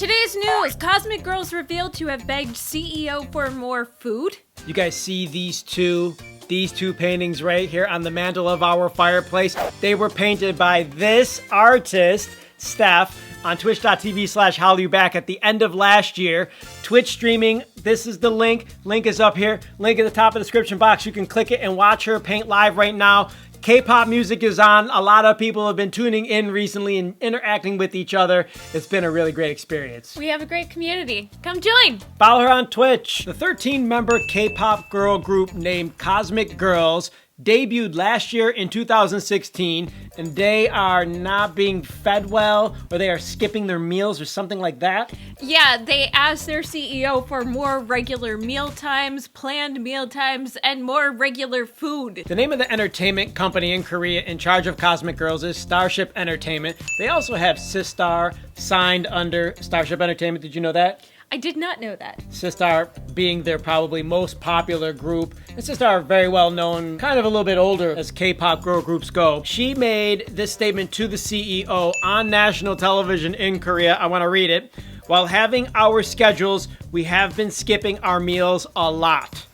Today's news, Cosmic Girls revealed to have begged CEO for more food. You guys see these two paintings right here on the mantle of our fireplace? They were painted by this artist, Steph, on twitch.tv/HallyuBack at the end of last year. Twitch streaming, this is the link. Link is up here. Link at the top of the description box. You can click it and watch her paint live right now. K-pop music is on. A lot of people have been tuning in recently and interacting with each other. It's been a really great experience. We have a great community. Come join. Follow her on Twitch. The 13-member K-pop girl group named Cosmic Girls debuted last year in 2016, and they are not being fed well, or they are skipping their meals or something like that. Yeah, they asked their CEO for more regular meal times, planned meal times, and more regular food. The name of the entertainment company in Korea in charge of Cosmic Girls is Starship Entertainment. They also have Sistar signed under Starship Entertainment. Did you know that? I did not know that. Sistar being their probably most popular group. And Sistar are very well known, kind of a little bit older as K-pop girl groups go. She made this statement to the CEO on national television in Korea. I want to read it. While having our schedules, we have been skipping our meals a lot.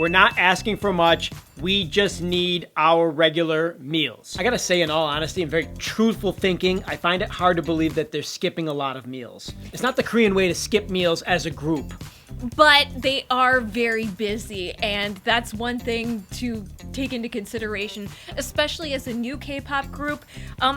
We're not asking for much. We just need our regular meals. I gotta say, in all honesty and very truthful thinking, I find it hard to believe that they're skipping a lot of meals. It's not the Korean way to skip meals as a group. But they are very busy, and that's one thing to take into consideration, especially as a new K-pop group.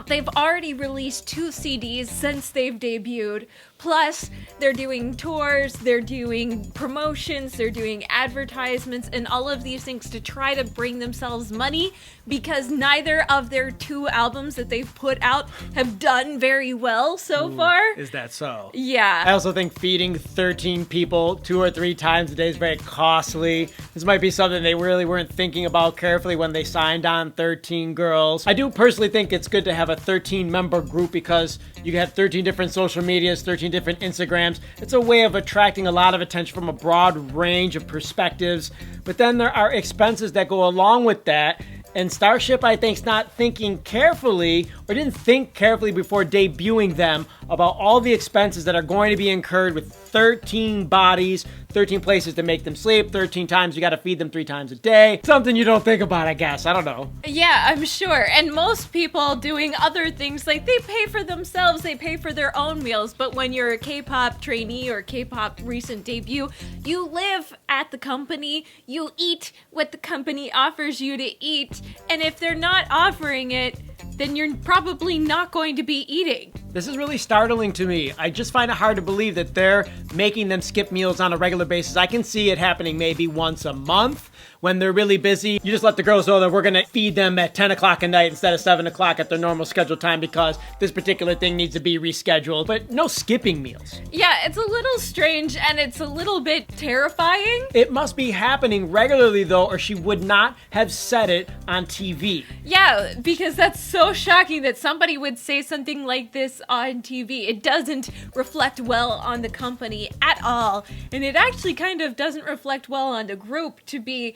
They've already released 2 CDs since they've debuted. Plus, they're doing tours, they're doing promotions, they're doing advertisements, and all of these things to try to bring themselves money, because neither of their 2 albums that they've put out have done very well so far. Is that so? Yeah. I also think feeding 13 people 2 or 3 times a day is very costly. This might be something they really weren't thinking about carefully when they signed on 13 girls. I do personally think it's good to have a 13-member group because you have 13 different social medias, 13 different Instagrams. It's a way of attracting a lot of attention from a broad range of perspectives. But then there are expenses that go along with that. And Starship, I think, is not thinking carefully, or didn't think carefully before debuting them about all the expenses that are going to be incurred with 13 bodies, 13 places to make them sleep, 13 times you gotta feed them 3 times a day. Something you don't think about, I guess. I don't know. Yeah, I'm sure. And most people doing other things, like they pay for themselves, they pay for their own meals. But when you're a K-pop trainee or K-pop recent debut, you live at the company, you eat what the company offers you to eat. And if they're not offering it, then you're probably not going to be eating. This is really startling to me. I just find it hard to believe that they're making them skip meals on a regular basis. I can see it happening maybe once a month when they're really busy. You just let the girls know that we're gonna feed them at 10 o'clock at night instead of 7 o'clock at their normal scheduled time because this particular thing needs to be rescheduled, but no skipping meals. Yeah, it's a little strange and it's a little bit terrifying. It must be happening regularly though, or she would not have said it on TV. Yeah, because that's so shocking that somebody would say something like this on TV. It doesn't reflect well on the company at all. And it actually kind of doesn't reflect well on the group to be,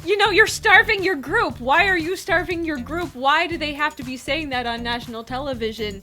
you know, you're starving your group. Why are you starving your group? Why do they have to be saying that on national television?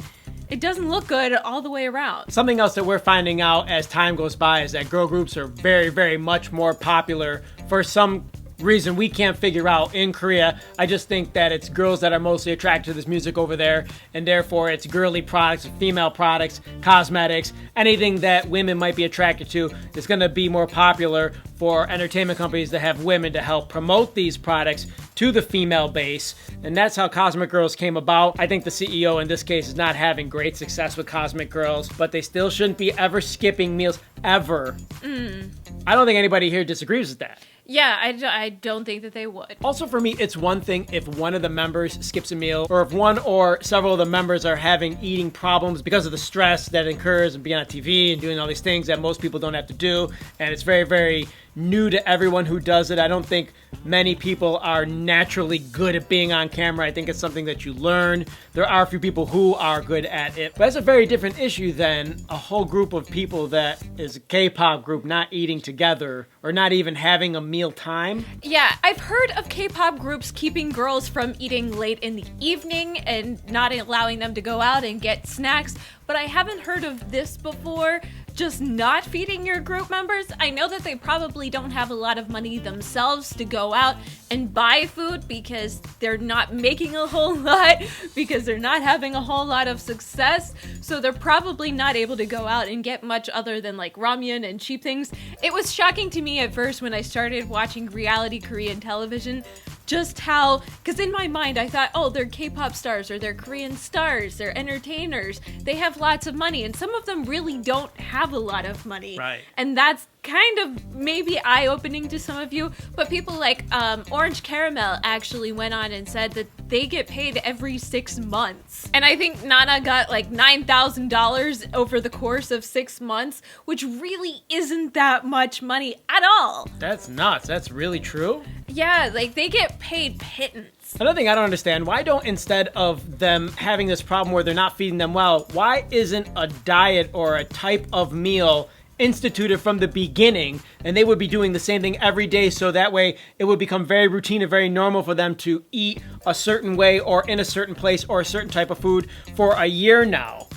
It doesn't look good all the way around. Something else that we're finding out as time goes by is that girl groups are very, very much more popular for some reason we can't figure out in Korea. I just think that it's girls that are mostly attracted to this music over there, and therefore it's girly products, female products, cosmetics, anything that women might be attracted to is going to be more popular for entertainment companies to have women to help promote these products to the female base. And that's how Cosmic Girls came about. I think the CEO in this case is not having great success with Cosmic Girls, but they still shouldn't be ever skipping meals, ever. I don't think anybody here disagrees with that. Yeah, I don't think that they would. Also for me, it's one thing if one of the members skips a meal, or if one or several of the members are having eating problems because of the stress that incurs and being on TV and doing all these things that most people don't have to do, and it's very, very new to everyone who does it. I don't think many people are naturally good at being on camera. I think it's something that you learn. There are a few people who are good at it, but that's a very different issue than a whole group of people that is a K-pop group not eating together or not even having a meal time. Yeah, I've heard of K-pop groups keeping girls from eating late in the evening and not allowing them to go out and get snacks, but I haven't heard of this before. just not feeding your group members? I know that they probably don't have a lot of money themselves to go out and buy food because they're not making a whole lot, because they're not having a whole lot of success. So they're probably not able to go out and get much other than like ramyun and cheap things. It was shocking to me at first when I started watching reality Korean television, just how, because in my mind I thought, oh, they're K-pop stars or they're Korean stars, they're entertainers, they have lots of money, and some of them really don't have a lot of money. Right. And that's kind of maybe eye-opening to some of you, but people like Orange Caramel actually went on and said that they get paid every 6 months. And I think Nana got like $9,000 over the course of 6 months, which really isn't that much money at all. That's nuts. That's really true? Yeah, like they get paid pittance. Another thing I don't understand, why don't, instead of them having this problem where they're not feeding them well, why isn't a diet or a type of meal instituted from the beginning, and they would be doing the same thing every day, so that way it would become very routine and very normal for them to eat a certain way or in a certain place or a certain type of food for a year now?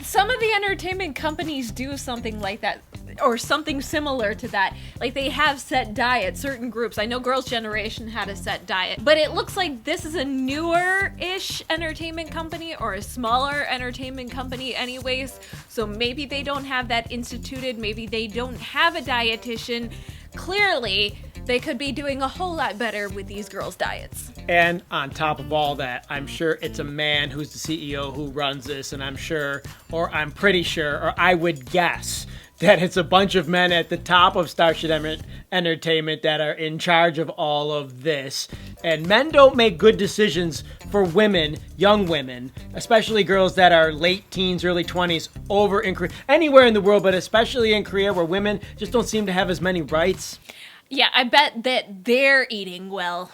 Some of the entertainment companies do something like that, or something similar to that. Like they have set diets, certain groups. I know Girls' Generation had a set diet, but it looks like this is a newer-ish entertainment company, or a smaller entertainment company anyways. So maybe they don't have that instituted, maybe they don't have a dietitian. Clearly, they could be doing a whole lot better with these girls' diets. And on top of all that, I'm sure it's a man who's the CEO who runs this, and I'm sure, or I'm pretty sure, or I would guess, that it's a bunch of men at the top of Starship Entertainment that are in charge of all of this. And men don't make good decisions for women, young women, especially girls that are late teens, early 20s, over in Korea, anywhere in the world, but especially in Korea where women just don't seem to have as many rights. Yeah, I bet that they're eating well.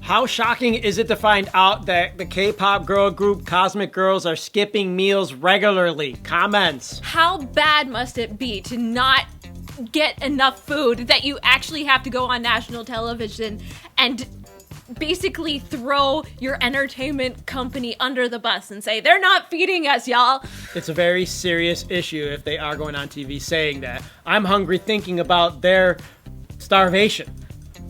How shocking is it to find out that the K-pop girl group Cosmic Girls are skipping meals regularly? Comments. How bad must it be to not get enough food that you actually have to go on national television and basically throw your entertainment company under the bus and say, they're not feeding us, y'all? It's a very serious issue if they are going on TV saying that. I'm hungry thinking about their starvation.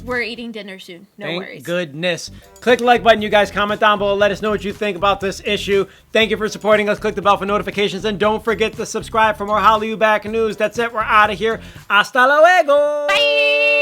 We're eating dinner soon. No Thank worries. goodness. Click the like button, you guys. Comment down below. Let us know what you think about this issue. Thank you for supporting us. Click the bell for notifications. And don't forget to subscribe for more Hallyu Back news. That's it. We're out of here. Hasta luego. Bye.